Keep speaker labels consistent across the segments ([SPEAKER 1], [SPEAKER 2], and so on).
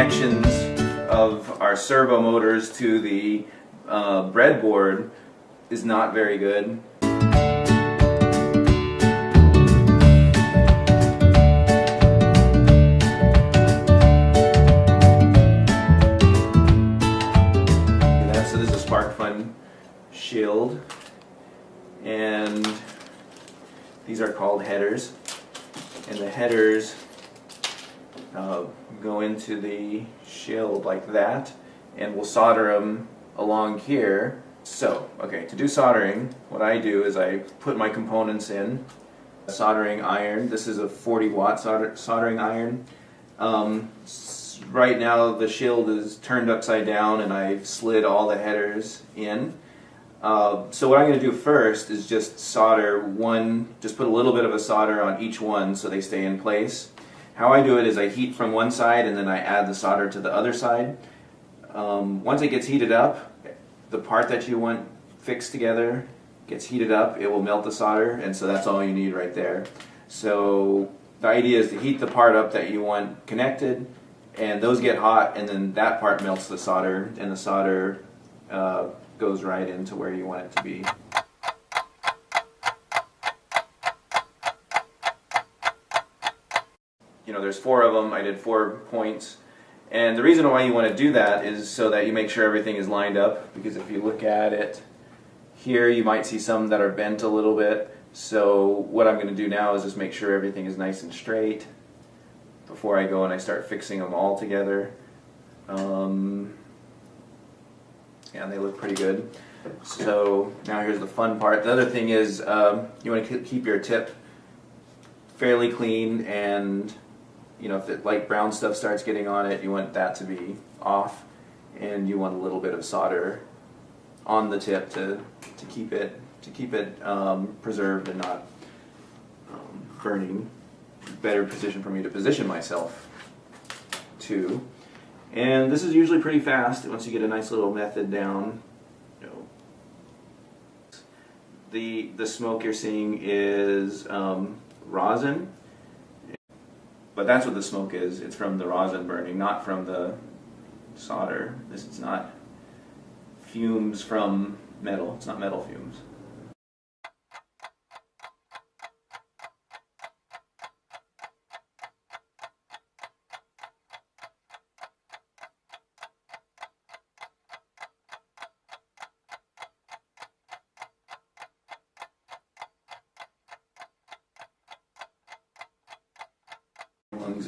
[SPEAKER 1] connections of our servo motors to the breadboard is not very good. So this is a spark fun shield, and these are called headers, and the headers go into the shield like that, and we'll solder them along here. So, okay, to do soldering, what I do is I put my components in. Soldering iron, this is a 40-watt soldering iron. Right now the shield is turned upside down and I've slid all the headers in. So what I'm going to do first is just solder one, just put a little bit of a solder on each one so they stay in place. How I do it is I heat from one side and then I add the solder to the other side. Once it gets heated up, the part that you want fixed together gets heated up, it will melt the solder, and so that's all you need right there. So the idea is to heat the part up that you want connected, and those get hot, and then that part melts the solder, and the solder goes right into where you want it to be. You know, there's 4 of them. I did 4 points. And the reason why you want to do that is so that you make sure everything is lined up, because if you look at it here, you might see some that are bent a little bit. So what I'm going to do now is just make sure everything is nice and straight before I go and I start fixing them all together. And they look pretty good. So now here's the fun part. The other thing is you want to keep your tip fairly clean, and you know, if the light brown stuff starts getting on it, you want that to be off, and you want a little bit of solder on the tip to keep it preserved and not burning. Better position for me to position myself too. And this is usually pretty fast once you get a nice little method down. The smoke you're seeing is rosin, but that's what the smoke is. It's from the rosin burning, not from the solder. This is not fumes from metal. It's not metal fumes.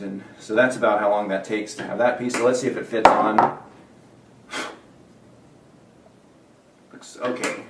[SPEAKER 1] And so that's about how long that takes to have that piece. So let's see if it fits on. Looks okay.